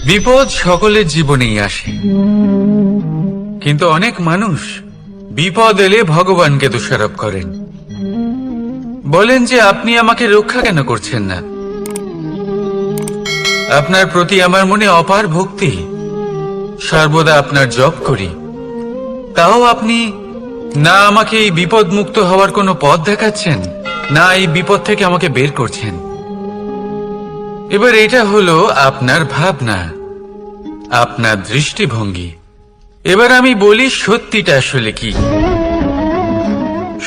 বিপদ সকলের জীবনেই আসে, কিন্তু অনেক মানুষ বিপদ এলে ভগবানকে দোষারোপ করেন। বলেন যে আপনি আমাকে রক্ষা কেন করছেন না? আপনার প্রতি আমার মনে অপার ভক্তি, সর্বদা আপনার জপ করি, তাও আপনি না আমাকে এই বিপদ মুক্ত হওয়ার কোনো পথ দেখাচ্ছেন, না এই বিপদ থেকে আমাকে বের করছেন। এবার এটা হলো আপনার ভাবনা, আপনার দৃষ্টিভঙ্গি। এবার আমি বলি সত্যিটা আসলে কি।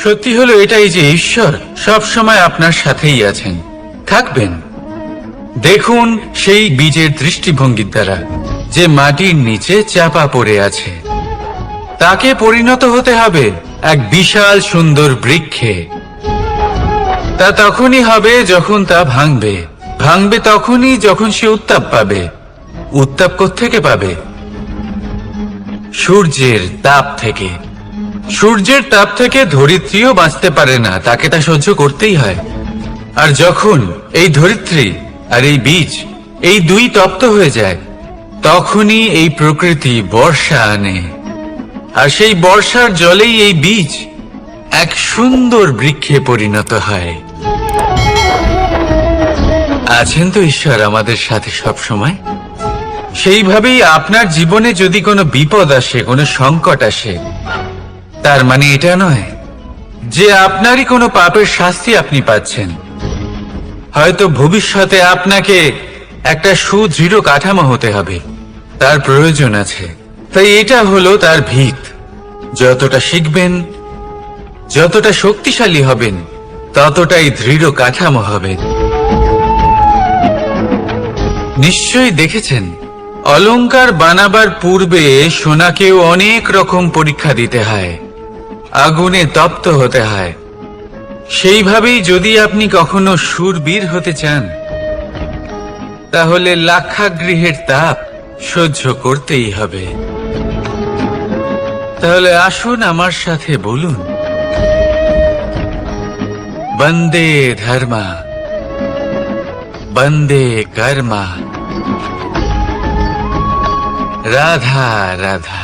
সত্যি হলো এটাই যে ঈশ্বর সব সময় আপনার সাথেই আছেন, থাকবেন। দেখুন সেই বীজের দৃষ্টিভঙ্গির দ্বারা যে মাটির নিচে চাপা পড়ে আছে, তাকে পরিণত হতে হবে এক বিশাল সুন্দর বৃক্ষে। তা তখনই হবে যখন তা ভাঙবে, ভাঙবে তখনই যখন সে উত্তাপ পাবে। উত্তাপ কোত্থেকে পাবে? সূর্যের তাপ থেকে। সূর্যের তাপ থেকে ধরিত্রীও বাঁচতে পারে না, তাকে তা সহ্য করতেই হয়। আর যখন এই ধরিত্রী আর এই বীজ এই দুই তপ্ত হয়ে যায়, তখনই এই প্রকৃতি বর্ষা আনে। আর সেই বর্ষার জলেই এই বীজ এক সুন্দর বৃক্ষে পরিণত হয়। আছেন তো ঈশ্বর আমাদের সাথে সব সময়। সেইভাবেই আপনার জীবনে যদি কোনো বিপদ আসে, কোনো সংকট আসে, তার মানে এটা নয় যে আপনারই কোনো পাপের শাস্তি আপনি পাচ্ছেন। হয়তো ভবিষ্যতে আপনাকে একটা সুদৃঢ় কাঠামো হতে হবে, তার প্রয়োজন আছে। তাই এটা হলো তার ভিত। যতটা শিখবেন, যতটা শক্তিশালী হবেন, ততটাই দৃঢ় কাঠামো হবে। নিশ্চয়ই দেখেছেন, অলংকার বানাবার পূর্বে সোনাকেও অনেক রকম পরীক্ষা দিতে হয়, আগুনে তপ্ত হতে হয়। সেইভাবেই যদি আপনি কখনো শূরবীর হতে চান, তাহলে লাক্ষাগৃহের তাপ সহ্য করতেই হবে। তাহলে আসুন আমার সাথে বলুন, বন্দে ধর্মা, বন্দে কর্মা, রাধা রাধা।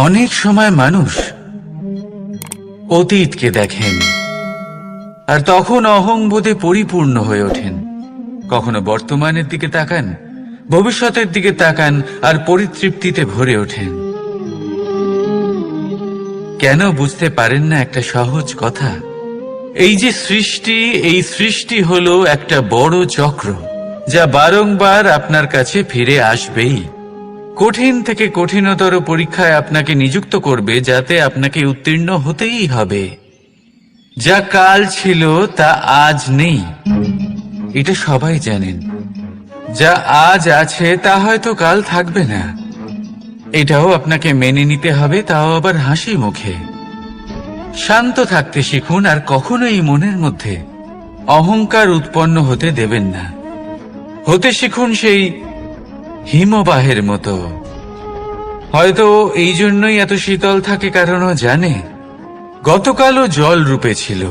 অনেক সময় মানুষ অতীতকে দেখেন আর তখন অহংবোধে পরিপূর্ণ হয়ে ওঠেন। কখনো বর্তমানের দিকে তাকান, ভবিষ্যতের দিকে তাকান আর পরিতৃপ্তিতে ভরে ওঠেন। কেন বুঝতে পারেন না একটা সহজ কথা? এই যে সৃষ্টি, এই সৃষ্টি হলো একটা বড় চক্র, যা বারংবার আপনার কাছে ফিরে আসবেই। কঠিন থেকে কঠিনতর পরীক্ষায় আপনাকে নিযুক্ত করবে, যাতে আপনাকে উত্তীর্ণ হতেই হবে। যা কাল ছিল তা আজ নেই, এটা সবাই জানেন। যা আজ আছে তা হয়তো কাল থাকবে না, এটাও আপনাকে মেনে নিতে হবে, তাও আবার হাসি মুখে। শান্ত থাকতে শিখুন আর কখনোই মনের মধ্যে অহংকার উৎপন্ন হতে দেবেন না। হতে শিখুন সেই হিমবাহের মতো। হয়তো এই জন্যই এত শীতল থাকে, কারণ ও জানে গতকালও জল রূপে ছিল,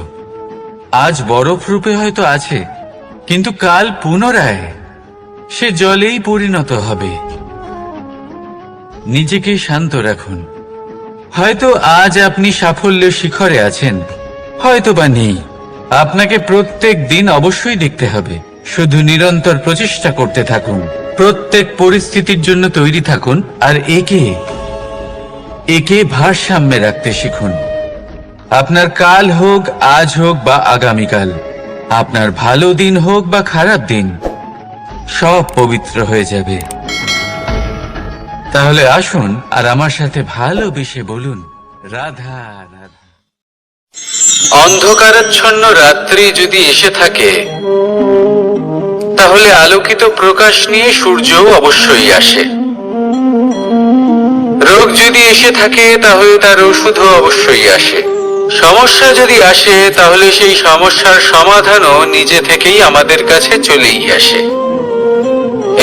আজ বরফ রূপে হয়তো আছে, কিন্তু কাল পুনরায় সে জলেই পরিণত হবে। নিজেকে শান্ত রাখুন। হয়তো আজ আপনি সাফল্যের শিখরে আছেন, হয়তো বা নেই। আপনাকে প্রত্যেক দিন অবশ্যই দেখতে হবে। শুধু নিরন্তর প্রচেষ্টা করতে থাকুন, প্রত্যেক পরিস্থিতির জন্য তৈরি থাকুন, আর একে ভারসাম্যে রাখতে শিখুন। আপনার কাল হোক, আজ হোক বা আগামীকাল, আপনার ভালো দিন হোক বা খারাপ দিন, সব পবিত্র হয়ে যাবে। তাহলে আসুন আর আমার সাথে ভালোবেসে বলুন, রাধা রাধা। অন্ধকারাচ্ছন্ন রাত্রি যদি এসে থাকে, তাহলে আলোকিত প্রকাশ নিয়ে সূর্যও অবশ্যই আসে। রোগ যদি এসে থাকে, তাহলে তার ওষুধও অবশ্যই আসে। সমস্যা যদি আসে, তাহলে সেই সমস্যার সমাধানও নিজে থেকেই আমাদের কাছে চলেই আসে।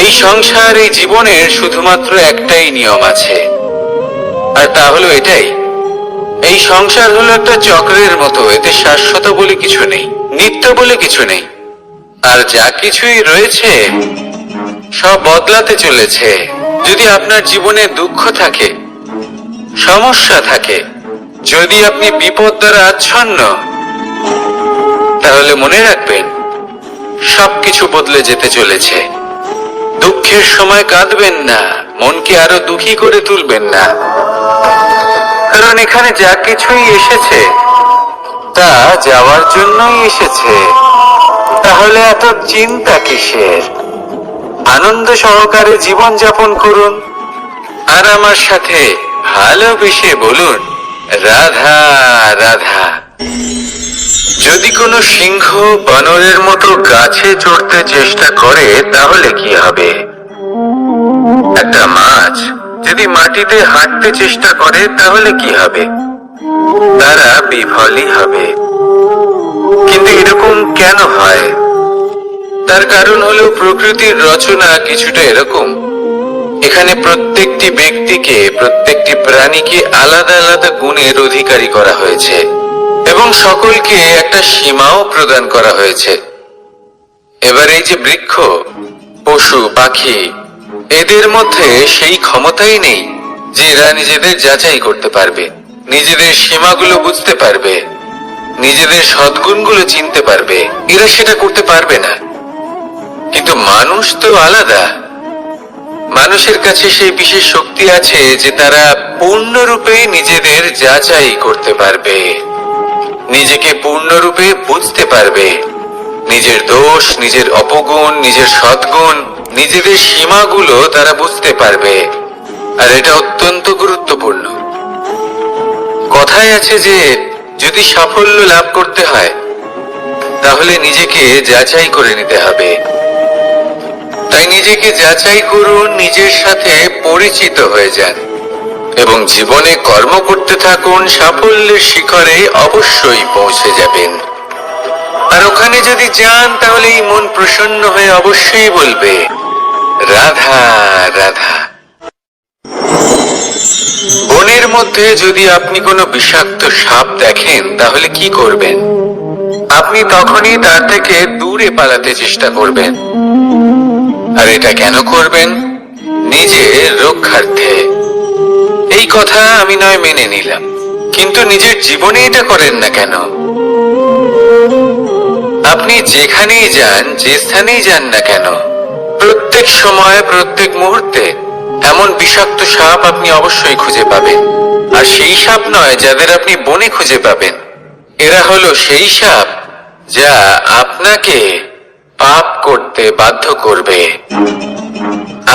এই সংসার, এই জীবনের শুধুমাত্র একটাই নিয়ম আছে, আর তা হলো এটাই, এই সংসার হলো একটা চক্রের মতো। এতে শাশ্বত বলে কিছু নেই, নিত্য বলে কিছু নেই। আর যা কিছুই রয়েছে সব বদলাতে চলেছে। যদি আপনার জীবনে দুঃখ থাকে, সমস্যা থাকে, যদি আপনি বিপদ দ্বারা আচ্ছন্ন, তাহলে মনে রাখবেন সবকিছু বদলে যেতে চলেছে। দুঃখের সময় কাঁদবেন না, মনকে আরো দুঃখী করে তুলবেন না, কারণ এখানে যা কিছুই এসেছে তা যাওয়ার জন্যই এসেছে। তাহলে এত চিন্তা কিসের? আনন্দ সহকারে জীবন যাপন করুন আর আমার সাথে ভালোবেসে বলুন, রাধা রাধা। যদি কোনো সিংহ বানরের মতো গাছে চড়তে চেষ্টা করে তাহলে কি হবে? একটা মাছ যদি মাটিতে হাঁটতে চেষ্টা করে তাহলে কি হবে? তারা বিফলই হবে। কিন্তু এরকম কেন হয়? তার কারণ হলো প্রকৃতির রচনা কিছুটা এরকম। এখানে প্রত্যেকটি ব্যক্তিকে, প্রত্যেকটি প্রাণীকে আলাদা আলাদা গুণের অধিকারী করা হয়েছে এবং সকলকে একটা সীমাও প্রদান করা হয়েছে। এবার এই যে বৃক্ষ, পশু, পাখি, এদের মধ্যে সেই ক্ষমতাই নেই যে এরা নিজেদের যাচাই করতে পারবে, নিজেদের সীমাগুলো বুঝতে পারবে, নিজেদের সদ্গুণগুলো চিনতে পারবে। এরা সেটা করতে পারবে না। কিন্তু মানুষ তো আলাদা। মানুষের কাছে সেই বিশেষ শক্তি আছে যে তারা পূর্ণরূপে নিজেদের যাচাই করতে পারবে, নিজেকে পূর্ণরূপে বুঝতে পারবে, নিজের দোষ, নিজের অপগুণ, নিজের সদ্গুণ, নিজেদের সীমাগুলো তারা বুঝতে পারবে। আর এটা অত্যন্ত গুরুত্বপূর্ণ। কথায় আছে যে যদি সাফল্য লাভ করতে হয় তাহলে নিজেকে যাচাই করে নিতে হবে। তাই নিজেকে যাচাই করুন, নিজের সাথে পরিচিত হয়ে যান এবং জীবনে কর্ম করতে থাকুন। সাফল্যের শিখরে অবশ্যই পৌঁছে যাবেন। আর ওখানে যদি যান তাহলে এই মন প্রসন্ন হয়ে অবশ্যই বলবে, রাধা রাধা। বনের মধ্যে যদি আপনি কোনো বিষাক্ত সাপ দেখেন তাহলে কি করবেন? আপনি তখনই তার থেকে দূরে পালাতে চেষ্টা করবেন। আর এটা কেন করবেন? নিজের রক্ষার্থে। এই কথা আমি নয় মেনে নিলাম, কিন্তু নিজের জীবনে এটা করেন না কেন? আপনি যেখানেই যান, যে স্থানেই যান না কেন, প্রত্যেক সময়, প্রত্যেক মুহূর্তে এমন বিষাক্ত সাপ আপনি অবশ্যই খুঁজে পাবেন। আর সেই সাপ নয় যাদের আপনি বনে খুঁজে পাবেন, এরা হলো সেই সাপ যা আপনাকে পাপ করতে বাধ্য করবে।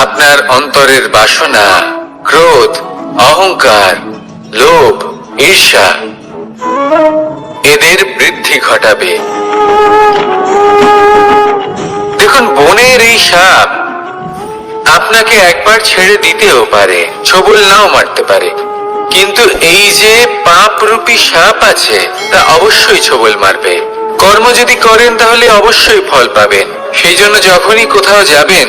আপনার অন্তরের বাসনা, ক্রোধ, অহংকার, লোভ, ঈর্ষা, এদের বৃদ্ধি ঘটাবে। দেখুন, বনের এই সাপ আপনাকে একবার ছেড়ে দিতেও পারে, ছোবল নাও মারতে পারে, কিন্তু এই যে পাপরূপী সাপ আছে তা অবশ্যই ছোবল মারবে। কর্ম যদি করেন তাহলে অবশ্যই ফল পাবেন। সেই জন্য যখনই কোথাও যাবেন,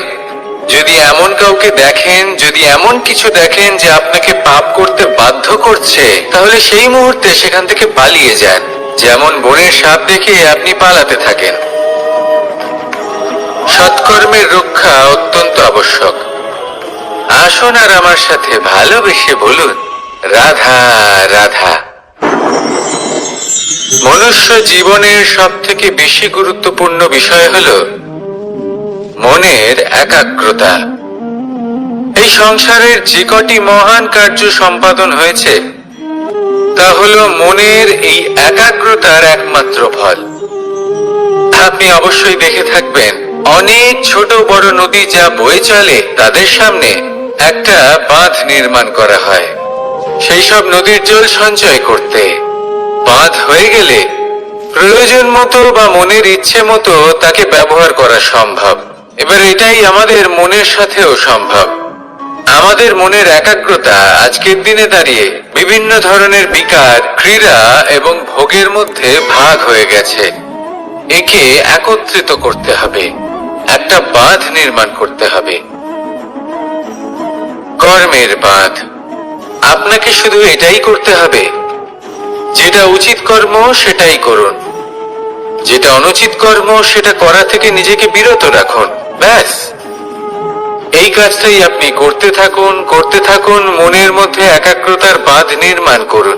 যদি এমন কাউকে দেখেন, যদি এমন কিছু দেখেন যে আপনাকে পাপ করতে বাধ্য করছে, তাহলে সেই মুহূর্তে সেখান থেকে পালিয়ে যান। যেমন বনের সাপ দেখে আপনি পালাতে থাকেন। সৎকর্মের রক্ষা অত্যন্ত আবশ্যক। আসুন আর আমার সাথে ভালোবেসে বলুন, রাধা রাধা। মনুষ্য জীবনের সব থেকে বেশি গুরুত্বপূর্ণ বিষয় হল মনের একাগ্রতা। এই সংসারের যে কটি মহান কার্য সম্পাদন হয়েছে তা হল মনের এই একাগ্রতার একমাত্র ফল। আপনি অবশ্যই দেখে থাকবেন, অনেক ছোট বড় নদী যা বয়ে চলে তাদের সামনে একটা বাঁধ নির্মাণ করা হয় সেই সব নদীর জল সঞ্চয় করতে। বাঁধ হয়ে গেলে প্রয়োজন মতো বা মনের ইচ্ছে মতো তাকে ব্যবহার করা সম্ভব। এবার এটাই আমাদের মনের সাথেও সম্ভব। আমাদের মনের একাগ্রতা আজকের দিনে দাঁড়িয়ে বিভিন্ন ধরনের বিকার, ক্রীড়া এবং ভোগের মধ্যে ভাগ হয়ে গেছে। একে একত্রিত করতে হবে, একটা বাঁধ নির্মাণ করতে হবে, কর্মের বাঁধ। আপনাকে শুধু এটাই করতে হবে, যেটা উচিত কর্ম সেটাই করুন, যেটা অনুচিত কর্ম সেটা করা থেকে নিজেকে বিরত রাখুন। ব্যাস, এই কাজটাই আপনি করতে থাকুন, মনের মধ্যে একাগ্রতার বাঁধ নির্মাণ করুন।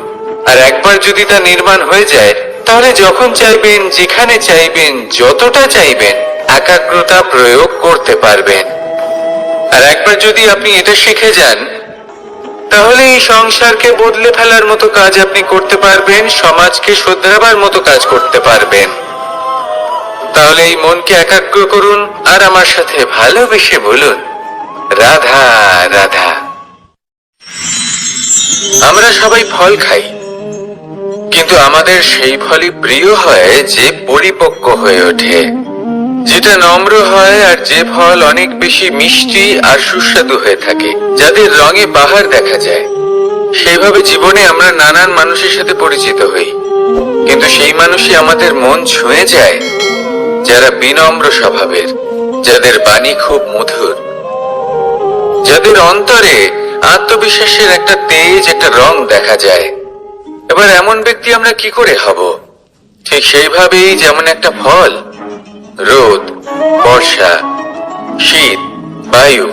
আর একবার যদি তা নির্মাণ হয়ে যায়, তাহলে যখন চাইবেন, যেখানে চাইবেন, যতটা চাইবেন, একাগ্রতা প্রয়োগ করতে পারবেন। আর একবার যদি আপনি এটা শিখে যান, তাহলে এই সংসারকে বদলে ফেলার মতো কাজ আপনি করতে পারবেন, সমাজকে শুধরাবার মতো কাজ করতে পারবেন। তাহলে এই মনকে একাগ্র করুন আর আমার সাথে ভালোবেসে বলুন, রাধা রাধা। আমরা সবাই ফল খাই, কিন্তু আমাদের সেই ফলই প্রিয় হয় যে পরিপক্ক হয়ে ওঠে, যেটা নম্র হয়, আর যে ফল অনেক বেশি মিষ্টি আর সুস্বাদু হয়ে থাকে, যাদের রঙে বাহার দেখা যায়। সেইভাবে জীবনে আমরা নানান মানুষের সাথে পরিচিত হই, কিন্তু সেই মানুষই আমাদের মন ছুঁয়ে যায় যারা বিনম্র স্বভাবের, যাদের বাণী খুব মধুর, যাদের অন্তরে আত্মবিশ্বাসের একটা তেজ, একটা রং দেখা যায়। এবার এমন ব্যক্তি আমরা কি করে হব? ঠিক সেইভাবেই যেমন একটা ফল রোদ, বর্ষা, শীত, বায়ু,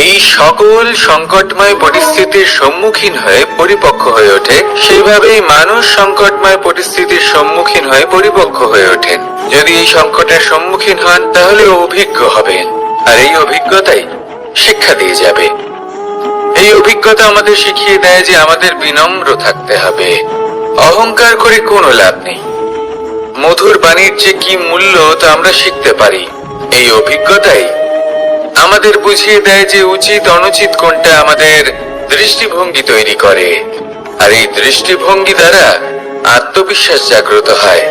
এই সকল সংকটময় পরিস্থিতির সম্মুখীন হয়ে পরিপক্ক হয়ে ওঠে, সেইভাবেই মানুষ সংকটময় পরিস্থিতির সম্মুখীন হয়ে পরিপক্ক হয়ে ওঠেন। যদি এই সংকটের সম্মুখীন হন, তাহলে অভিজ্ঞ হবেন, আর এই অভিজ্ঞতাই শিক্ষা দিয়ে যাবে। এই অভিজ্ঞতা আমাদের শিখিয়ে দেয় যে আমাদের বিনম্র থাকতে হবে। অহংকার করে কোনো লাভ নেই। মধুর বাণীর যে কি মূল্য তা আমরা শিখতে পারি। এই অভিজ্ঞতাই আমাদের বুঝিয়ে দেয় যে উচিত অনুচিত কোনটা, আমাদের দৃষ্টিভঙ্গি তৈরি করে, আর এই দৃষ্টিভঙ্গি দ্বারা আত্মবিশ্বাস জাগ্রত হয়।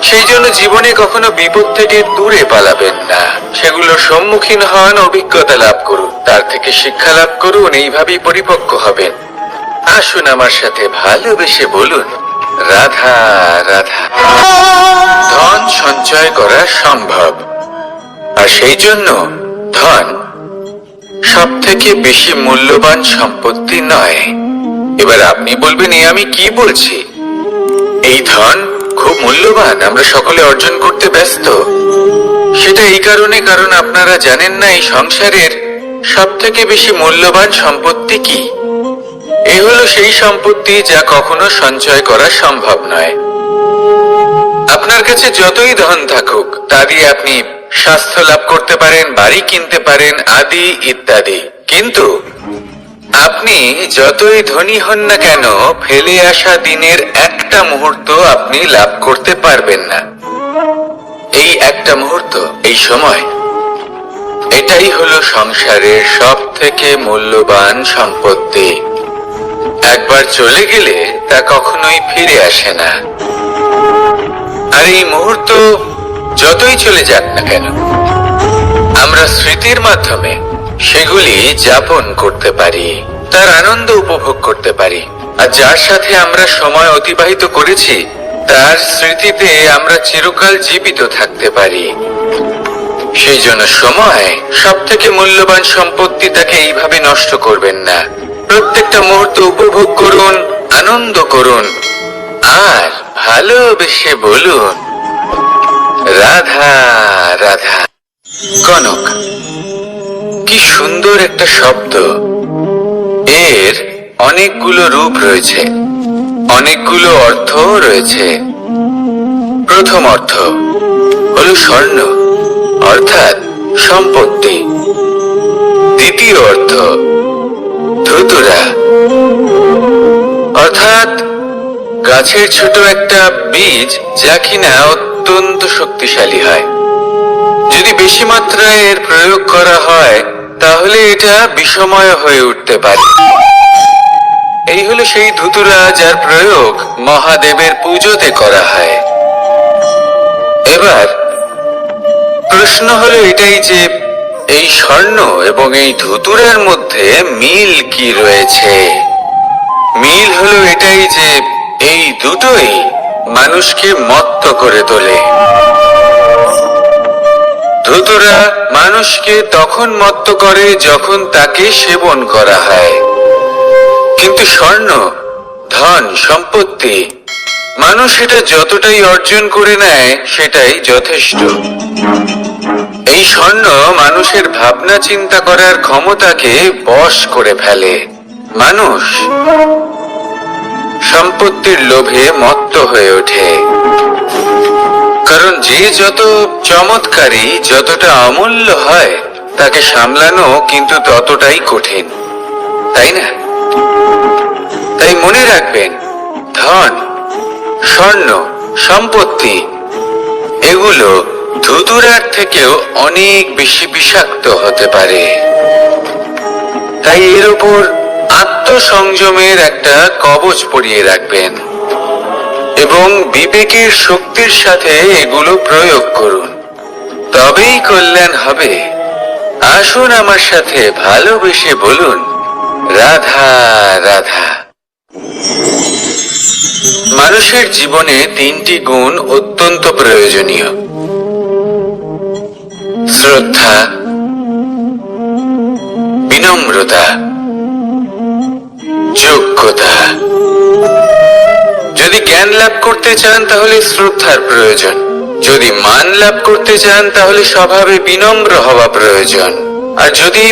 সেই জন্য জীবনে কখনো বিপদ থেকে দূরে পালাবেন না, সেগুলোর সম্মুখীন হন, অভিজ্ঞতা লাভ করুন, তার থেকে শিক্ষা লাভ করুন, এইভাবেই পরিপক্ক হবেন। আসুন আমার সাথে ভালোবেসে বলুন, রাধা রাধা। ধন সঞ্চয় করা সম্ভব, আর সেই জন্য ধন সব থেকে বেশি মূল্যবান সম্পত্তি নয়। এবার আপনি বলবেন, এ আমি কি বলছি? এই ধন খুব মূল্যবান, আমরা সকলে অর্জন করতে ব্যস্ত। সেটা এই কারণে, কারণ আপনারা জানেন না এই সংসারের সব থেকে বেশি মূল্যবান সম্পত্তি কি। এ হলো সেই সম্পত্তি যা কখনো সঞ্চয় করা সম্ভব নয়। আপনার কাছে যতই ধন থাকুক, তা দিয়ে আপনি স্বাস্থ্য লাভ করতে পারেন, বাড়ি কিনতে পারেন, আদি ইত্যাদি, কিন্তু আপনি যতই ধনী হন না কেন, ফেলে আসা দিনের একটা মুহূর্ত আপনি লাভ করতে পারবেন না। এই একটা মুহূর্ত, এই সময়, এটাই হলো সংসারের সব থেকে মূল্যবান সম্পত্তি। একবার চলে গেলে তা কখনোই ফিরে আসে না। আর এই মুহূর্ত যতই চলে যাক না কেন, আমরা স্মৃতির মাধ্যমে সেগুলি যাপন করতে পারি, তার আনন্দ উপভোগ করতে পারি। আর যার সাথে আমরা সময় অতিবাহিত করেছি, তার স্মৃতিতে আমরা চিরকাল জীবিত থাকতে পারি। সেই জন্য সময় সব থেকে মূল্যবান সম্পত্তি, তাকে এইভাবে নষ্ট করবেন না। প্রত্যেকটা মুহূর্ত উপভোগ করুন, আনন্দ করুন, আর ভালোবেসে বলুন, রাধা রাধা। কনক, কি সুন্দর একটা শব্দ। এর অনেকগুলো রূপ রয়েছে, অনেকগুলো অর্থ রয়েছে। প্রথম অর্থ হলো স্বর্ণ, অর্থাৎ সম্পত্তি। দ্বিতীয় অর্থ ধুতুরা, অর্থাৎ গাছের ছোট একটা বীজ, যা কিনা অত্যন্ত শক্তিশালী হয়। যদি বেশি মাত্রায় এর প্রয়োগ করা হয়, তাহলে এটা বিষময় হয়ে উঠতে পারে। এই হলো সেই ধুতুরা যার প্রয়োগ মহাদেবের পুজোতে করা হয়। এবার প্রশ্ন হলো এটাই যে এই স্বর্ণ এবং এই ধুতুরার মধ্যে মিল কি রয়েছে? মিল হলো এটাই যে এই দুটোই মানুষকে মত্ত করে তোলে। ধুতুরা মানুষকে তখন মত্ত করে যখন তাকে সেবন করা হয়, কিন্তু স্বর্ণ, ধন, সম্পত্তি, মানুষ এটা যতটাই অর্জন করে নেয় সেটাই যথেষ্ট। এই স্বর্ণ মানুষের ভাবনা চিন্তা করার ক্ষমতাকে বশ করে ফেলে। মানুষ সম্পত্তির লোভে মত্ত হয়ে ওঠে, কারণ যে যত চমৎকারী, যতটা অমূল্য হয়, তাকে সামলানো কিন্তু ততটাই কঠিন, তাই না? তাই মনে রাখবেন, ধন, স্বর্ণ, সম্পত্তি এগুলো ধুতুরার থেকেও অনেক বেশি বিষাক্ত হতে পারে। তাই এর উপর আত্মসংযমের একটা কবচ পরিয়ে রাখবেন এবং বিবেকের শক্তির সাথে এগুলো প্রয়োগ করুন, তবেই কল্যাণ হবে। আসুন আমার সাথে ভালোবেসে বলুন, রাধা রাধা। মানুষের জীবনে 3টি গুণ অত্যন্ত প্রয়োজনীয়: শ্রদ্ধা, বিনম্রতা, যোগ্যতা। যদি জ্ঞান লাভ করতে চান তাহলে শ্রদ্ধার প্রয়োজন, যদি মান লাভ করতে চান তাহলে স্বভাবে বিনম্র হওয়া প্রয়োজন, আর যদি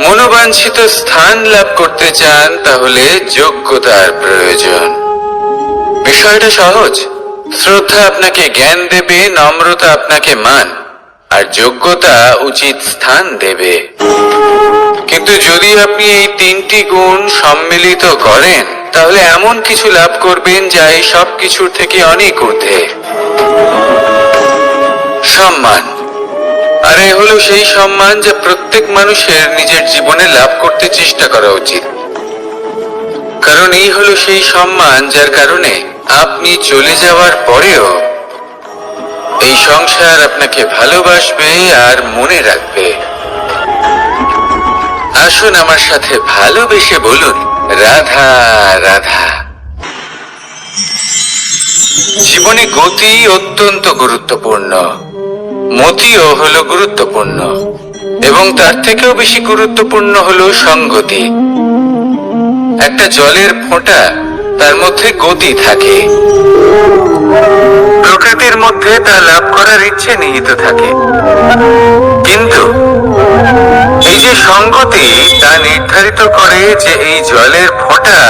মনোবাঞ্ছিত স্থান লাভ করতে চান তাহলে যোগ্যতার প্রয়োজন। বিষয়টা সহজ। শ্রদ্ধা আপনাকে জ্ঞান দেবে, নম্রতা আপনাকে মান, আর যোগ্যতা উচিত স্থান দেবে। কিন্তু যদি আপনি এই 3টি গুণ সম্মিলিত করেন তাহলে এমন কিছু লাভ করবেন যা এই সব কিছুর থেকে অনেক ঊর্ধ্বে। সম্মান। আর এ হলো সেই সম্মান যা প্রত্যেক মানুষের নিজের জীবনে লাভ করতে চেষ্টা করা উচিত, কারণ এই হলো সেই সম্মান যার কারণে আপনি চলে যাওয়ার পরেও এই সংসার আপনাকে ভালোবাসবে আর মনে রাখবে। আসুন আমার সাথে ভালোবেসে বলুন, রাধা রাধা। জীবনে গতি অত্যন্ত গুরুত্বপূর্ণ, মতিও হলো গুরুত্বপূর্ণ, এবং তার থেকেও বেশি গুরুত্বপূর্ণ হলো সংগতি। একটা জলের ফোঁটা, তার মধ্যে গতি থাকে, প্রকৃতির মধ্যে তা লাভ করার ইচ্ছে নিহিত থাকে, কিন্তু এই যে সংগতি তা নির্ধারিত করে যে এই জলের ফোঁটা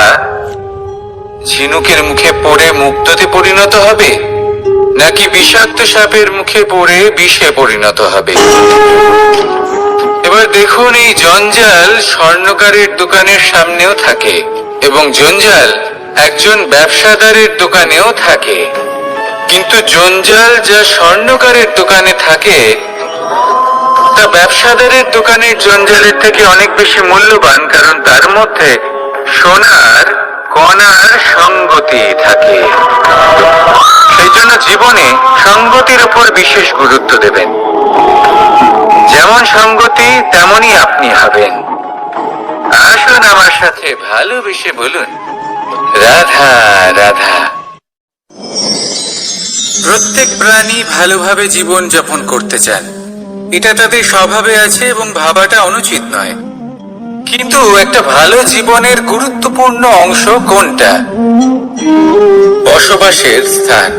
ঝিনুকের মুখে পড়ে মুক্ততে পরিণত হবে নাকি বিষাক্ত সাপের মুখে পড়ে বিষে পরিণত হবে। এবার দেখুন, এই জঞ্জাল স্বর্ণকারের দোকানের সামনেও থাকে এবং জঞ্জাল একজন ব্যবসাদারের দোকানেও থাকে, কিন্তু জঞ্জাল যা স্বর্ণকারের দোকানে থাকে তা ব্যবসাদারের দোকানের জঞ্জালের থেকে অনেক বেশি মূল্যবান, কারণ তার মধ্যে সোনার কণার সঙ্গতি থাকে। সেই জন্য জীবনে সঙ্গতির উপর বিশেষ গুরুত্ব দেবেন। যেমন সঙ্গতি তেমনই আপনি হবেন। আসুন আমার সাথে ভালোবেসে বলুন, রাধা রাধা। প্রত্যেক প্রাণী ভালোভাবে জীবন যাপন করতে চান, এটা তাদের স্বভাবে আছে এবং ভাবাটা অনুচিত নয়। কিন্তু একটা ভালো জীবনের গুরুত্বপূর্ণ অংশ কোনটা? বসবাসের স্থান।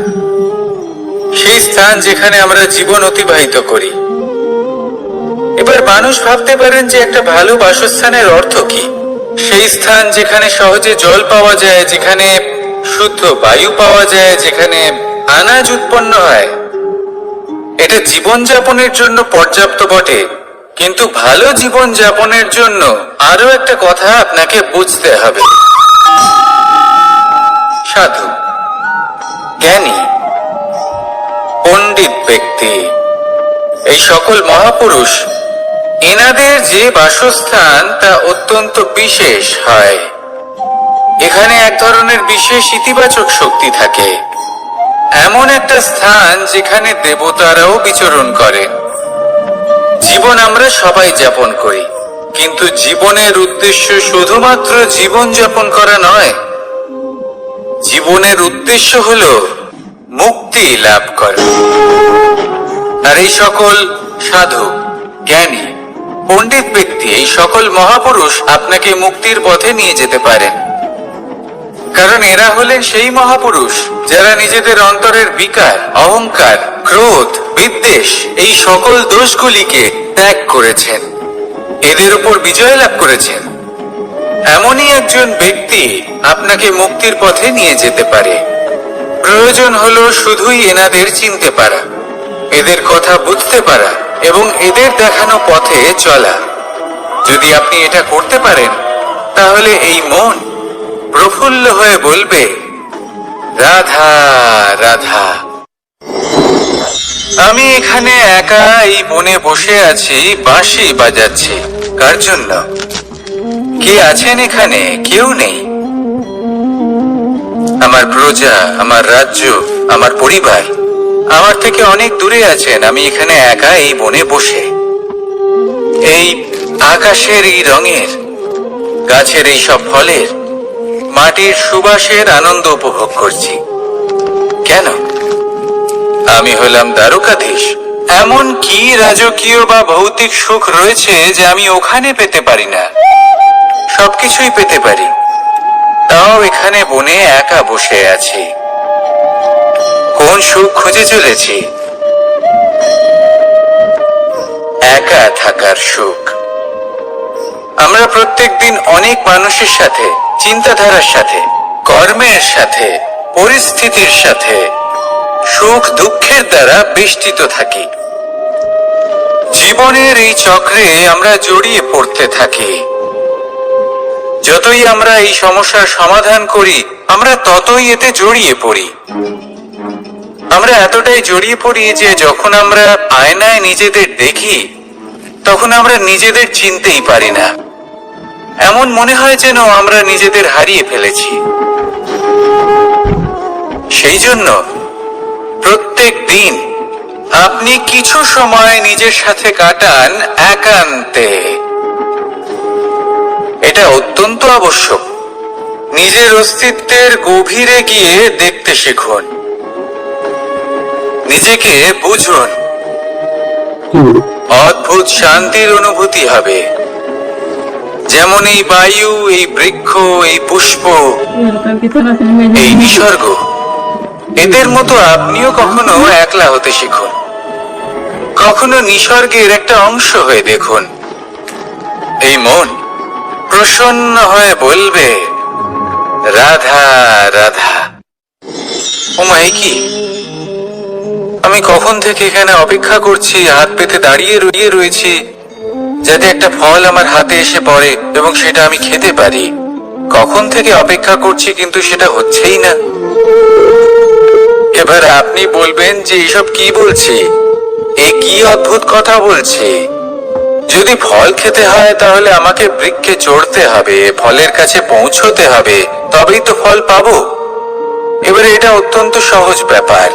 সেই স্থান যেখানে আমরা জীবন অতিবাহিত করি। এবার মানুষ ভাবতে পারেন যে একটা ভালো বাসস্থানের অর্থ কি? সেই স্থান যেখানে সহজে জল পাওয়া যায়, যেখানে শুদ্ধ বায়ু পাওয়া যায়, যেখানে আনাজ উৎপন্ন হয়। এটা জীবনযাপনের জন্য পর্যাপ্ত বটে, কিন্তু ভালো জীবন যাপনের জন্য আরো একটা কথা আপনাকে বুঝতে হবে। সাধু, জ্ঞানী, পণ্ডিত ব্যক্তি, এই সকল মহাপুরুষ, এনাদের যে বাসস্থান তা অত্যন্ত বিশেষ হয়। এখানে এক ধরনের বিশেষ ইতিবাচক শক্তি থাকে, এমন একটা স্থান যেখানে দেবতারাও বিচরণ করে। জীবন আমরা সবাই যাপন করি, কিন্তু জীবনের উদ্দেশ্য শুধুমাত্র জীবন যাপন করা নয়। জীবনের উদ্দেশ্য হলো মুক্তি লাভ করা। আর এই সকল সাধু, জ্ঞানী, পণ্ডিত ব্যক্তি, এই সকল মহাপুরুষ আপনাকে মুক্তির পথে নিয়ে যেতে পারেন, কারণ এরা হলেন সেই মহাপুরুষ যারা নিজেদের অন্তরের বিকার, অহংকার, ক্রোধ, বিদ্বেষ, এই সকল দোষগুলিকে ত্যাগ করেছেন, এদের উপর বিজয় লাভ করেছেন, এমনই একজন ব্যক্তি আপনাকে মুক্তির পথে নিয়ে যেতে পারে। প্রয়োজন হলো শুধুই এনাদের চিনতে পারা, এদের কথা বুঝতে পারা এবং এদের দেখানো পথে চলা। যদি আপনি এটা করতে পারেন, তাহলে এই মন প্রফুল্ল হয়ে বলবে, রাধা রাধা। আমি এখানে একা এই বনে বসে আছি, বাঁশি বাজাচ্ছি। কার জন্য? কে আছেন এখানে? কেউ নেই। আমার প্রজা, আমার রাজ্য, আমার পরিবার আমার থেকে অনেক দূরে আছেন। আমি এখানে একা এই বনে বসে এই আকাশের এই রঙের, গাছের এই সব ফলের, মাটির সুবাসের আনন্দ উপভোগ করছি। কেন? আমি হলাম দ্বারকাধীশ। এমন কি রাজকীয় বা ভৌতিক সুখ রয়েছে যে আমি ওখানে পেতে পারি না? সবকিছুই পেতে পারি, তাও এখানে বনে একা বসে আছি। কোন সুখ খুঁজে চলেছি? একা থাকার সুখ। আমরা প্রত্যেকদিন অনেক মানুষের সাথে, চিন্তাধারার সাথে, কর্মের সাথে, পরিস্থিতির সাথে, সুখ দুঃখের দ্বারা বেষ্টিত থাকি। জীবনের এই চক্রে আমরা জড়িয়ে পড়তে থাকি। যতই আমরা এই সমস্যার সমাধান করি, আমরা ততই এতে জড়িয়ে পড়ি। আমরা এতটাই জড়িয়ে পড়ি যে যখন আমরা আয়নায় নিজেদের দেখি, তখন আমরা নিজেদের চিনতেই পারি না। এমন মনে হয় যেন আমরা নিজেদের হারিয়ে ফেলেছি। সেই জন্য প্রত্যেক দিন আপনি কিছু সময় নিজের সাথে কাটান একান্তে। এটা অত্যন্ত আবশ্যক। নিজের অস্তিত্বের গভীরে গিয়ে দেখতে শিখুন, নিজেকে বুঝুন। অদ্ভুত শান্তির অনুভূতি হবে। যেমন এই বায়ু, এই বৃক্ষ, এই পুষ্প, এই নিসর্গ, এদের মতো আপনিও কখনো একলা হতে শিখুন। কখনো নিসর্গের একটা অংশ হয়ে দেখুন। এই মন প্রসন্ন হয়ে বলবে, রাধা রাধা। ওমাই কি, আমি কখন থেকে এখানে অপেক্ষা করছি, হাত পেতে দাঁড়িয়ে রয়েছি যাতে একটা ফল আমার হাতে এসে পড়ে এবং সেটা আমি খেতে পারি। কখন থেকে অপেক্ষা করছি, কিন্তু সেটা হচ্ছেই না। এবার আপনি বলবেন যে এসব কি বলছি, এ কি অদ্ভুত কথা বলছি। যদি ফল খেতে হয় তাহলে আমাকে বৃক্ষে চড়তে হবে, ফলের কাছে পৌঁছতে হবে, তবেই তো ফল পাবো। এবারে এটা অত্যন্ত সহজ ব্যাপার,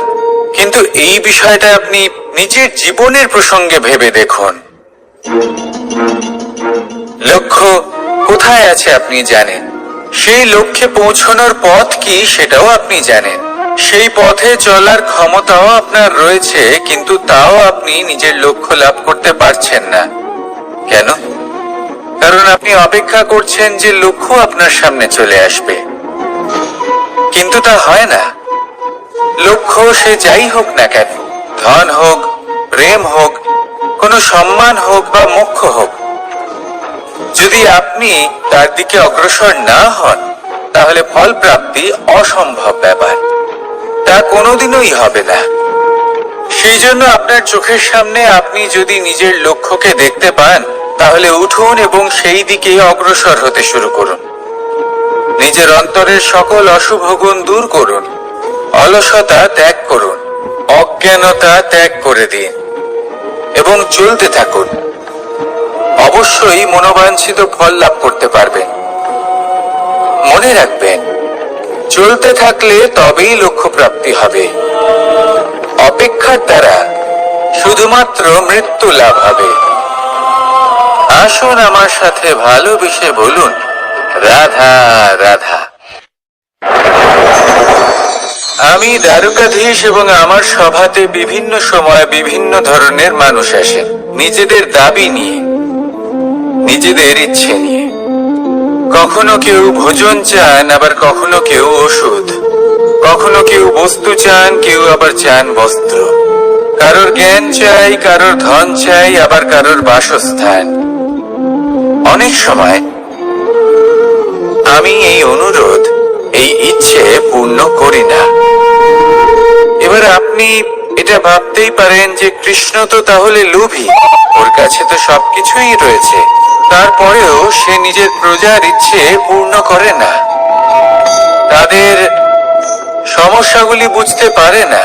কিন্তু এই বিষয়টা আপনি নিজের জীবনের প্রসঙ্গে ভেবে দেখুন। লক্ষ্য কোথায় আছে আপনি জানেন, সেই লক্ষ্যে পৌঁছানোর পথ কি সেটাও আপনি জানেন, সেই পথে চলার ক্ষমতাও আপনার রয়েছে, কিন্তু তাও আপনি নিজের লক্ষ্য লাভ করতে পারছেন না। কেন? কারণ আপনি অপেক্ষা করছেন যে লক্ষ্য আপনার সামনে চলে আসবে, কিন্তু তা হয় না। লক্ষ্য সে যাই হোক না কেন, ধন হোক, প্রেম হোক, কোনো সম্মান হোক বা মোক্ষ হোক, যদি আপনি তার দিকে অগ্রসর না হন, তাহলে ফল প্রাপ্তি অসম্ভব ব্যাপার। তা কোনোদিনই হবে না। সেই জন্য আপনার চোখের সামনে আপনি যদি নিজের লক্ষ্যকে দেখতে পান, তাহলে উঠুন এবং সেই দিকে অগ্রসর হতে শুরু করুন। নিজের অন্তরের সকল অশুভ গুণ দূর করুন, অলসতা ত্যাগ করুন, অজ্ঞানতা ত্যাগ করে দিন এবং চলতে থাকুন। অবশ্যই মনোবাঞ্ছিত ফল লাভ করতে পারবেন। মনে রাখবেন, চলতে থাকলে তবেই লক্ষ্য প্রাপ্তি হবে। অপেক্ষার দ্বারা শুধুমাত্র মৃত্যু লাভ হবে। আসুন আমার সাথে ভালোবেসে বলুন, রাধা রাধা। আমি দ্বারকাধীশ এবং আমার সভাতে বিভিন্ন সময় বিভিন্ন ধরনের মানুষ আসেন, নিজেদের দাবি নিয়ে, নিজেদের ইচ্ছে নিয়ে। কখনো কেউ ভোজন চান, আবার কখনো কেউ ওষুধ, কখনো কেউ বস্তু চান, কেউ আবার চান বস্ত্র। কারোর জ্ঞান চাই, কারোর ধন চাই, আবার কারোর বাসস্থান। অনেক সময় আমি এই অনুরোধ, এই ইচ্ছে পূর্ণ করি না। এবার আপনি এটা ভাবতেই পারেন যে কৃষ্ণ তো তাহলে লোভী, ওর কাছে তো সবকিছুই রয়েছে, তারপরেও সে নিজের প্রজার ইচ্ছে পূর্ণ করে না, তাদের সমস্যাগুলি বুঝতে পারে না,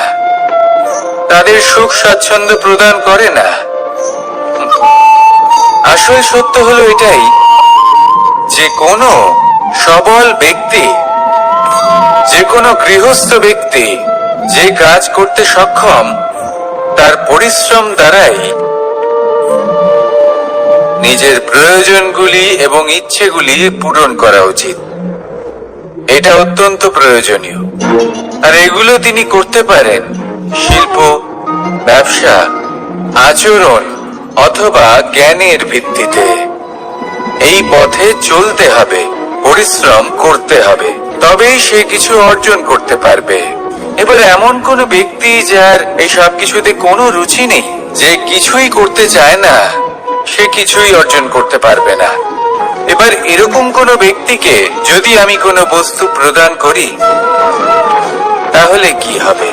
তাদের সুখ স্বাচ্ছন্দ্য প্রদান করে না। আসল সত্য হলো এটাই যে কোনো সবল ব্যক্তি, যে কোনো গৃহস্থ ব্যক্তি যে কাজ করতে সক্ষম, তার পরিশ্রম দ্বারাই নিজের প্রয়োজনগুলি এবং ইচ্ছেগুলি পূরণ করা উচিত। এটা অত্যন্ত প্রয়োজনীয়, আর এগুলো তিনি করতে পারেন শিল্প, ব্যবসা, আচরণ অথবা জ্ঞানের ভিত্তিতে। এই পথে চলতে হবে, পরিশ্রম করতে হবে, তবেই সে কিছু অর্জন করতে পারবে। এবার এমন কোন ব্যক্তি যার এই সব কিছুতে কোনো রুচি নেই, যে কিছুই করতে চায় না, সে কিছুই অর্জন করতে পারবে না। এবার এরকম কোন ব্যক্তিকে যদি আমি কোনো বস্তু প্রদান করি, তাহলে কি হবে?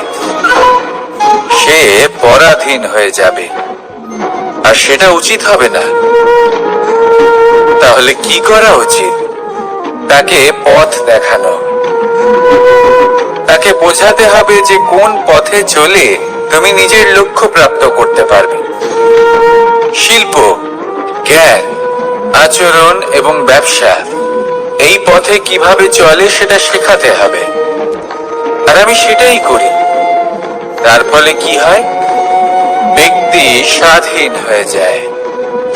সে পরাধীন হয়ে যাবে, আর সেটা উচিত হবে না। তাহলে কি করা উচিত? তাকে পথ দেখানো, তাকে বোঝাতে হবে যে কোন পথে চলে তুমি নিজের লক্ষ্য প্রাপ্ত করতে পারবে। শিল্প, জ্ঞান, আচরণ এবং ব্যবসা, এই পথে কিভাবে চলে সেটা শেখাতে হবে, আর আমি সেটাই করি। তার ফলে কি হয়? ব্যক্তি স্বাধীন হয়ে যায়,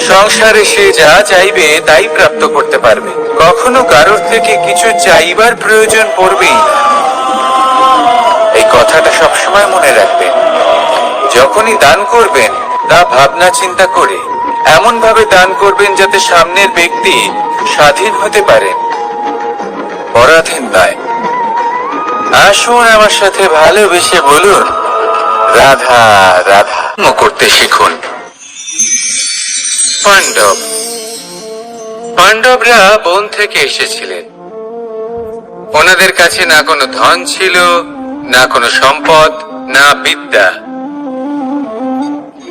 সংসারে সে যা চাইবে তাই প্রাপ্ত করতে পারবে, কখনো কারোর থেকে কিছু চাইবার প্রয়োজন পড়বেই না। এই কথাটা সবসময় মনে রাখবেন। যখনই দান করবেন, তা ভাবনা চিন্তা করে এমন ভাবে দান করবেন যাতে সামনের ব্যক্তি স্বাধীন হতে পারেন, পরাধীন নয়। আসুন আমার সাথে ভালোবেসে বলুন, রাধা রাধা করতে শিখুন। পাণ্ডব, পাণ্ডবরা বন থেকে এসেছিলেন। ওনাদের কাছে না কোনো ধন ছিল, না কোনো সম্পদ, না বিদ্যা।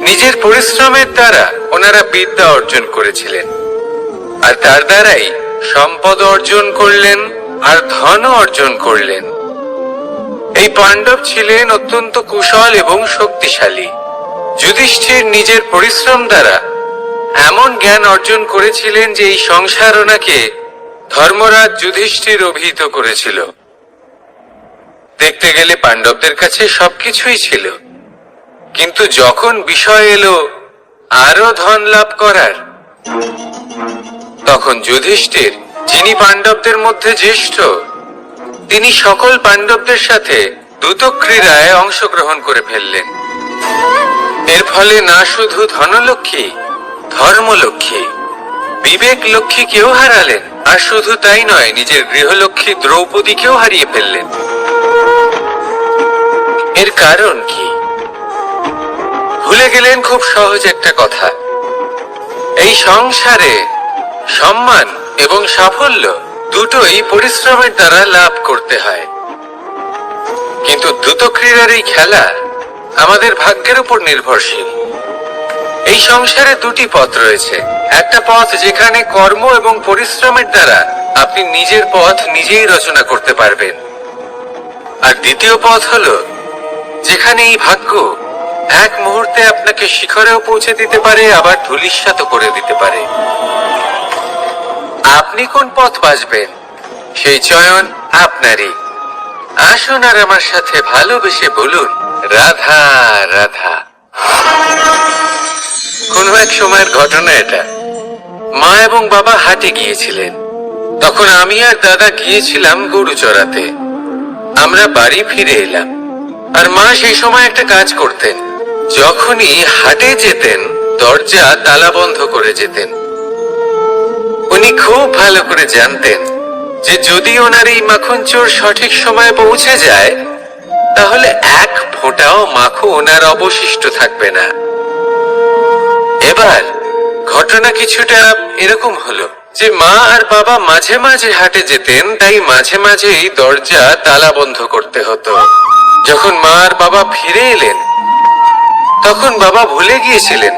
নিজের পরিশ্রমের দ্বারা ওনারা বিদ্যা অর্জন করেছিলেন, আর তার দ্বারাই সম্পদ অর্জন করলেন আর ধনও অর্জন করলেন। এই পাণ্ডব ছিলেন অত্যন্ত কুশল এবং শক্তিশালী। যুধিষ্ঠির নিজের পরিশ্রম দ্বারা এমন জ্ঞান অর্জন করেছিলেন যে এই সংসার ওনাকে ধর্মরাজ যুধিষ্ঠির অভিহিত করেছিল। দেখতে গেলে পাণ্ডবদের কাছে সবকিছুই ছিল, কিন্তু যখন বিষয় এলো আরো ধন লাভ করার, তখন যুধিষ্ঠির, যিনি পাণ্ডবদের মধ্যে জ্যেষ্ঠ, তিনি সকল পাণ্ডবদের সাথে দ্রুত ক্রীড়ায় অংশগ্রহণ করে ফেললেন। এর ফলে না শুধু ধনলক্ষ্মী, ধর্মলক্ষ্মী, বিবেক লক্ষ্মীকেও হারালেন, আর শুধু তাই নয়, নিজের গৃহলক্ষ্মী দ্রৌপদীকেও হারিয়ে ফেললেন। এর কারণ কি? ভুলে গেলেন খুব সহজ একটা কথা, এই সংসারে সম্মান এবং সাফল্য দুটোই পরিশ্রমের দ্বারা লাভ করতে হয়। কিন্তু দ্রুত ক্রীড়ার এই খেলা আমাদের ভাগ্যের উপর নির্ভরশীল। এই সংসারে দুটি পথ রয়েছে। একটা পথ যেখানে কর্ম এবং পরিশ্রমের দ্বারা আপনি নিজের পথ নিজেই রচনা করতে পারবেন, আর দ্বিতীয় পথ হলো যেখানে এই ভাগ্য এক মুহূর্তে আপনাকে শিখরেও পৌঁছে দিতে পারে, আবার ধূলিসাৎ করে দিতে পারে। আপনি কোন পথ বাছবেন, সেই চয়ন আপনারই। আসুন আর আমার সাথে ভালোবেসে বলুন, রাধা রাধা। কোনো এক সময়ের ঘটনা এটা। মা এবং বাবা হাটে গিয়েছিলেন, তখন আমি আর দাদা গিয়েছিলাম গরু চড়াতে। আমরা বাড়ি ফিরে এলাম, আর মা সেই সময় একটা কাজ করতেন। যখনই হাটে যেতেন, দরজা তালা বন্ধ করে যেতেন। উনি খুব ভালো করে জানতেন যে যদি ওনার এই মাখন চোর সঠিক সময়ে পৌঁছে যায়, তাহলে এক ফোঁটাও মাখন খুন আর অবশিষ্ট থাকবে না। এবার ঘটনা কিছুটা এরকম হলো যে মা আর বাবা মাঝে মাঝে হাটে যেতেন, তাই মাঝে মাঝেই দরজা তালা বন্ধ করতে হতো। যখন মা আর বাবা ফিরে এলেন তখন বাবা ভুলে গিয়েছিলেন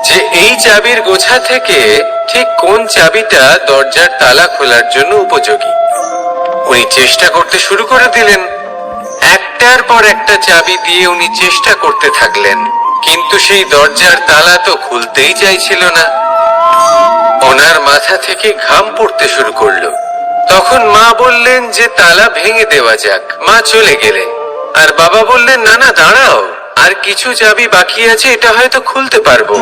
যে এই চাবির গোছা থেকে ঠিক কোন চাবিটা দরজার তালা খোলার জন্য উপযোগী। উনি চেষ্টা করতে শুরু করে দিলেন। একটার পর একটা চাবি দিয়ে উনি চেষ্টা করতে থাকলেন, কিন্তু সেই দরজার তালা তো খুলতেই চাইছিল না। ওনার মাথা থেকে ঘাম পড়তে শুরু করলো। তখন মা বললেন যে তালা ভেঙে দেওয়া যাক। মা চলে গেলেন আর বাবা বললেন, না না দাঁড়াও, আর কিছু চাবি বাকি আছে, এটা হয়তো খুলতে পারবো।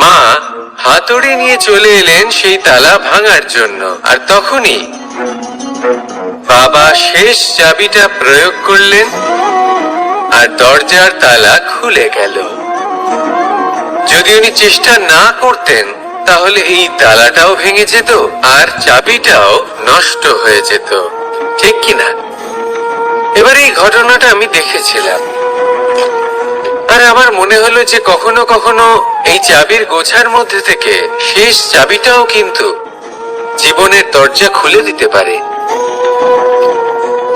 মা হাতুড়ি নিয়ে চলে এলেন সেই তালা ভাঙার জন্য, আর তখনই বাবা শেষ চাবিটা প্রয়োগ করলেন আর দরজার তালা খুলে গেল। যদি উনি চেষ্টা না করতেন তাহলে এই তালাটাও ভেঙে যেত আর চাবিটাও নষ্ট হয়ে যেত, ঠিক কিনা? এবার এই ঘটনাটা আমি দেখেছিলাম আর আমার মনে হলো যে কখনো কখনো এই চাবির গোছার মধ্যে থেকে শেষ চাবিটাও কিন্তু জীবনের দরজা খুলে দিতে পারে।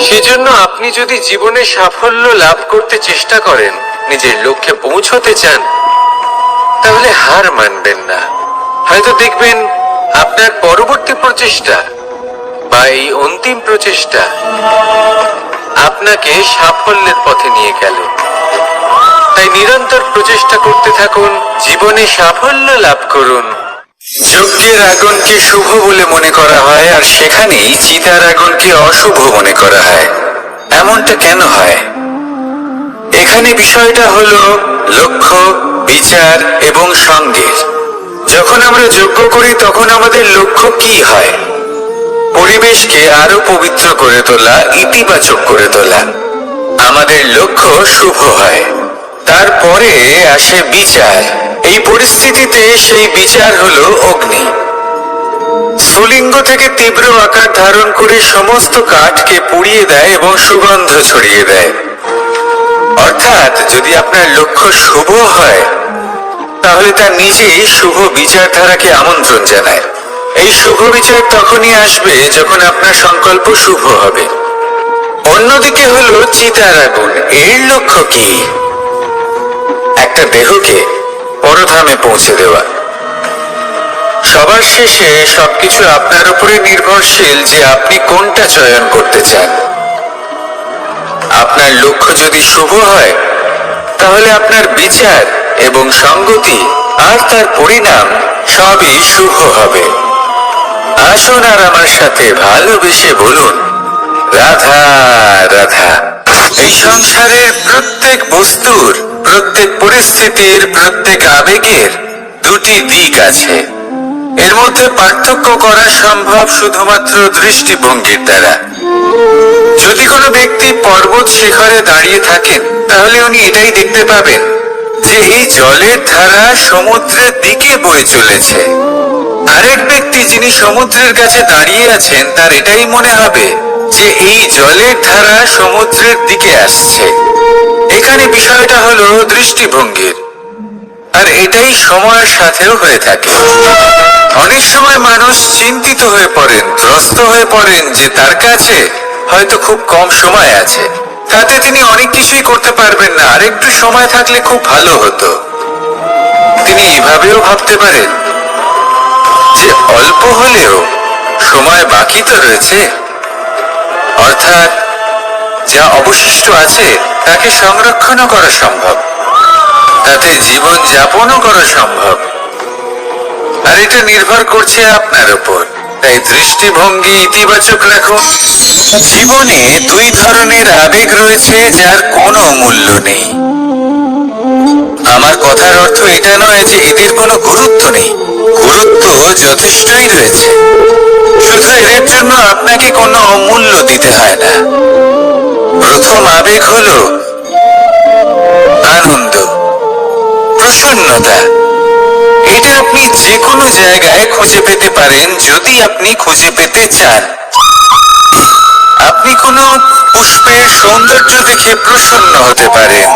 সেজন্য আপনি যদি জীবনে সাফল্য লাভ করতে চেষ্টা করেন, নিজের লক্ষ্যে পৌঁছতে চান, তাহলে হার মানবেন না। হয়তো দেখবেন আপনার পরবর্তী প্রচেষ্টা বা এই অন্তিম প্রচেষ্টা আপনাকে সাফল্যের পথে নিয়ে গেল। তাই নিরন্তর প্রচেষ্টা করতে থাকুন, জীবনে সাফল্য লাভ করুন। যজ্ঞের আগুনকে শুভ বলে মনে করা হয় আর সেখানেই চিতার আগুনকে অশুভ মনে করা হয়। এমনটা কেন হয়? এখানে বিষয়টা হলো লক্ষ্য, বিচার এবং সঙ্গের। যখন আমরা যজ্ঞ করি তখন আমাদের লক্ষ্য কি হয়? পরিবেশকে আরো পবিত্র করে তোলা, ইতিবাচক করে তোলা। আমাদের লক্ষ্য শুভ হয়। তারপরে আসে বিচার। এই পরিস্থিতিতে সেই বিচার হলো অগ্নি। স্ফুলিঙ্গ থেকে তীব্র আকার ধারণ করে সমস্ত কাঠকে পুড়িয়ে দেয় এবং সুগন্ধ ছড়িয়ে দেয়। অর্থাৎ যদি আপনার লক্ষ্য শুভ হয় তাহলে তা নিজেই শুভ বিচারধারাকে আমন্ত্রণ জানায়। এই শুভ বিচার তখনই আসবে যখন আপনার সংকল্প শুভ হবে। অন্যদিকে হলো চিতার আগুন। এর লক্ষ্য কি? একটা দেহকে পরধামে পৌঁছে দেওয়া। সবার শেষে সবকিছু আপনার উপরে নির্ভরশীল যে আপনি কোনটা চয়ন করতে চান। আপনার লক্ষ্য যদি শুভ হয় তাহলে আপনার বিচার এবং সঙ্গতি আর তার পরিণাম সবই শুভ হবে। আসুন আর আমার সাথে ভালোবেসে বলুন, রাধা রাধা। এই সংসারের প্রত্যেক বস্তুর, প্রত্যেক পরিস্থিতির, প্রত্যেক আবেগের দুটি দিক আছে। এর মধ্যে পার্থক্য করা সম্ভব শুধুমাত্র দৃষ্টিভঙ্গির দ্বারা। যদি কোনো ব্যক্তি পর্বত শিখরে দাঁড়িয়ে থাকেন তাহলে উনি এটাই দেখতে পাবেন যে এই জলের ধারা সমুদ্রের দিকে বয়ে চলেছে। আরেক ব্যক্তি যিনি সমুদ্রের কাছে দাঁড়িয়ে আছেন তার এটাই মনে হবে যে এই জলের ধারা সমুদ্রের দিকে আসছে। এখানে বিষয়টা হলো দৃষ্টিভঙ্গির, আর এটাই সময়ের সাথেও হয়ে থাকে। অনেক সময় মানুষ চিন্তিত হয়ে পড়েন, ত্রস্ত হয়ে পড়েন যে তার কাছে হয়তো খুব কম সময় আছে, তাতে তিনি অনেক কিছুই করতে পারবেন না, আর একটু সময় থাকলে খুব ভালো হতো। তিনি এভাবেও ভাবতে পারেন যে অল্প হলেও সময় বাকি তো রয়েছে, অর্থাৎ যা অবশিষ্ট আছে তাকে সংরক্ষণও করা সম্ভব, তাতে জীবন যাপনও করা সম্ভব। আর এটা নির্ভর করছে আপনার উপর। তাই দৃষ্টিভঙ্গি ইতিবাচক রাখুন। জীবনে দুই ধরনের আবেগ রয়েছে যার কোনো মূল্য নেই। আমার কথার অর্থ এটা নয় যে এদের কোনো গুরুত্ব নেই, গুরুত্ব যথেষ্টই রয়েছে, শুধু এদের জন্য আপনাকে কোনো মূল্য দিতে হয় না। প্রথম আবেগ হলো আনন্দ, প্রসন্নতা। এটা আপনি যে কোনো জায়গায় খুঁজে পেতে পারেন যদি আপনি খুঁজে পেতে চান। আপনি কোনো পুষ্পের সৌন্দর্য দেখে প্রসন্ন হতে পারেন,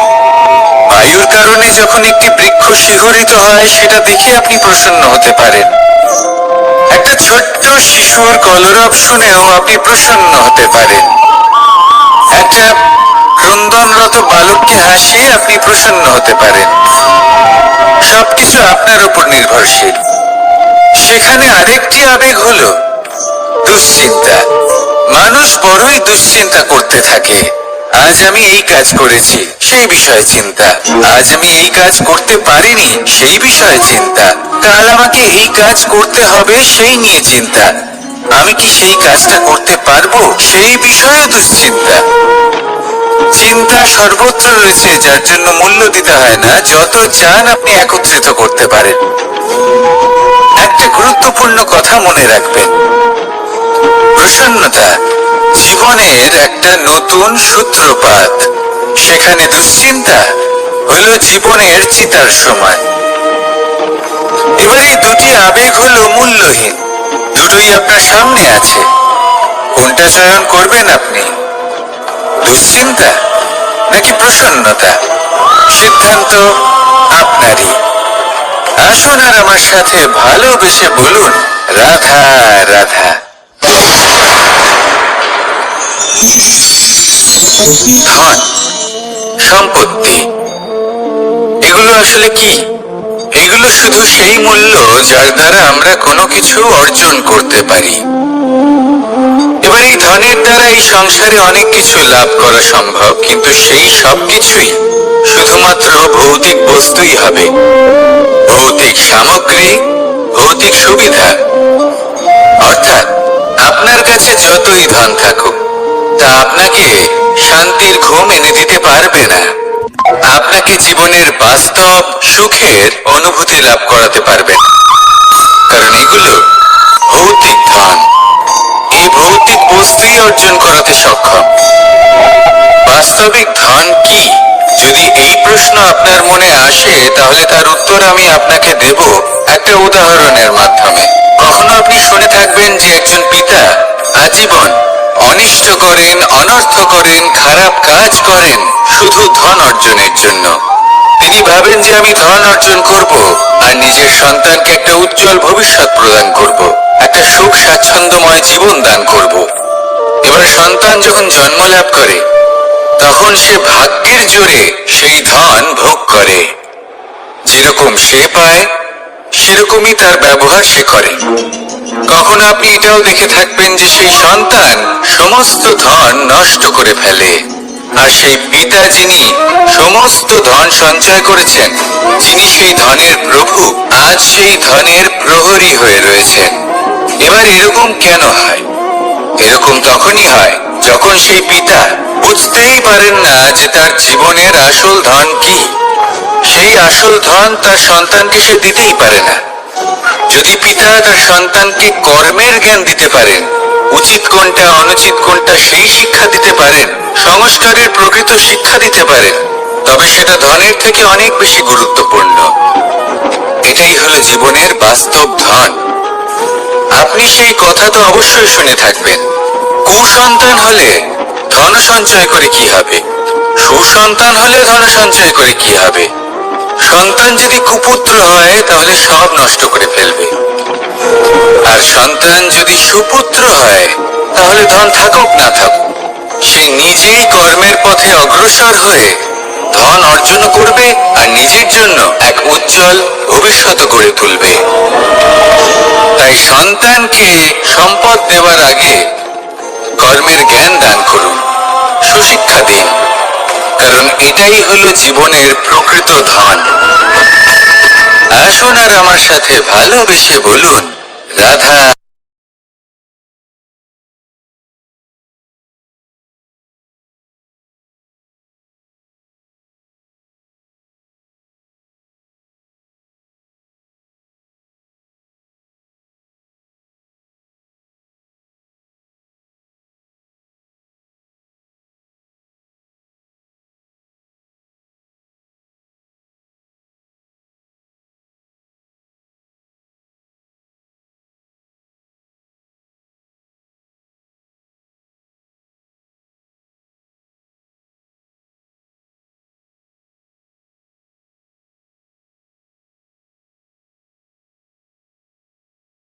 বায়ুর কারণে যখন একটি বৃক্ষ শিহরিত হয় সেটা দেখে আপনি প্রসন্ন হতে পারেন। একটা ছোট্ট শিশুর কলরব শুনেও আপনি প্রসন্ন হতে পারেন। একটা ক্রন্দনরত বালককে হাসিয়ে আপনি প্রসন্ন হতে পারেন। সবকিছু আপনার উপর নির্ভরশীল। সেখানে আরেকটি আবেগ হলো দুশ্চিন্তা। মানুষ বড়ই দুশ্চিন্তা করতে থাকে। আজ আমি এই কাজ করেছি, সেই বিষয়ে চিন্তা। আজ আমি এই কাজ করতে পারিনি, সেই বিষয়ে চিন্তা। কাল আমাকে এই কাজ করতে হবে, সেই নিয়ে চিন্তা। আমি কি সেই কাজটা করতে পারবো, সেই বিষয়ে দুশ্চিন্তা। চিন্তা সর্বত্র রয়েছে, যার জন্য মূল্য দিতে হয় না। যত চান আপনি একত্রিত করতে পারেন। একটা গুরুত্বপূর্ণ কথা মনে রাখবেন, প্রসন্নতা জীবনের একটা নতুন সূত্রপাত। সেখানে দুশ্চিন্তা হলো জীবনের চিতার সময়। এবার এই দুটি আবেগ হলো মূল্যহীন, দুটোই আপনার সামনে আছে। কোনটা চয়ন করবেন আপনি? দুশ্চিন্তা নাকি প্রসন্নতা? সিদ্ধান্ত আপনারই। আসুন আর আমার সাথে ভালোবেসে বলুন, রাধা রাধা। ধন, সম্পত্তি, এগুলো আসলে কি? এগুলো শুধু সেই মূল্য যার দ্বারা আমরা কোনো কিছু অর্জন করতে পারি। এবার এই ধনের দ্বারা এই সংসারে অনেক কিছু লাভ করা সম্ভব, কিন্তু সেই সব কিছুই শুধুমাত্র ভৌতিক বস্তুই হবে। ভৌতিক সামগ্রী, ভৌতিক সুবিধা। অর্থাৎ আপনার কাছে যতই ধন থাকুক, তা আপনাকে শান্তির ঘুম এনে দিতে পারবে না। আপনাকে জীবনের বাস্তব সুখের অনুভূতি লাভ করাতে পারবে না, কারণ এগুলো ভৌতিক ধন। এই ভৌতিক বস্তুই অর্জন করাতে সক্ষম। বাস্তবিক ধন কি? যদি এই প্রশ্ন আপনার মনে আসে, তাহলে তার উত্তর আমি আপনাকে দেব একটা উদাহরণের মাধ্যমে। কখনো আপনি শুনে থাকবেন যে একজন পিতা আজীবন অনিষ্ট করেন, অনর্থ করেন, খারাপ কাজ করেন শুধু ধন অর্জনের জন্য। তিনি ভাবেন যে আমি ধন অর্জন করব আর নিজের সন্তানকে একটা উজ্জ্বল ভবিষ্যৎ প্রদান করব, একটা সুখ স্বাচ্ছন্দ্যময় জীবন দান করব। এবার সন্তান যখন জন্ম লাভ করে, তখন সে ভাগ্যের জোরে সেই ধন ভোগ করে। যেরকম সে পায়, সেরকমই তার ব্যবহার সে করে। কখনো আপনি এটাও দেখে থাকবেন যে সেই সন্তান সমস্ত ধন নষ্ট করে ফেলে, আর সেই পিতা যিনি সমস্ত ধন সঞ্চয় করেছেন, যিনি সেই ধনের প্রভু, আজ সেই ধনের প্রহরী হয়ে রয়েছেন। এবার এরকম কেন হয়? এরকম তখনই হয় যখন সেই পিতা বুঝতেই পারেন না যে তার জীবনের আসল ধন কি। সেই আসল ধন তার সন্তানকে সে দিতেই পারে না। যদি পিতা তার সন্তানকে কর্মের জ্ঞান দিতে পারেন, উচিত কোনটা অনুচিত কোনটা সেই শিক্ষা দিতে পারেন, সংস্কারের প্রকৃত শিক্ষা দিতে পারেন, তবে সেটা ধনের থেকে অনেক বেশি গুরুত্বপূর্ণ। এটাই হলো জীবনের বাস্তব ধন। আপনি সেই কথা তো অবশ্যই শুনে থাকবেন, কুসন্তান হলে ধন সঞ্চয় করে কি হবে, সুসন্তান হলে ধন সঞ্চয় করে কি হবে। সন্তান যদি কুপুত্র হয় তাহলে সব নষ্ট করে ফেলবে, আর সন্তান যদি সুপুত্র হয় তাহলে ধন থাকুক না থাকুক, সে নিজেই কর্মের পথে অগ্রসর হয়ে ধন অর্জন করবে আর নিজের জন্য এক উজ্জ্বল ভবিষ্যৎ গড়ে তুলবে। তাই সন্তানকে সম্পদ দেওয়ার আগে কর্মের জ্ঞান দান করুন, সুশিক্ষা দিন, কারণ এটাই হলো জীবনের প্রকৃত ধন। আসুন আর আমার সাথে ভালোবেসে বলুন, রাধা।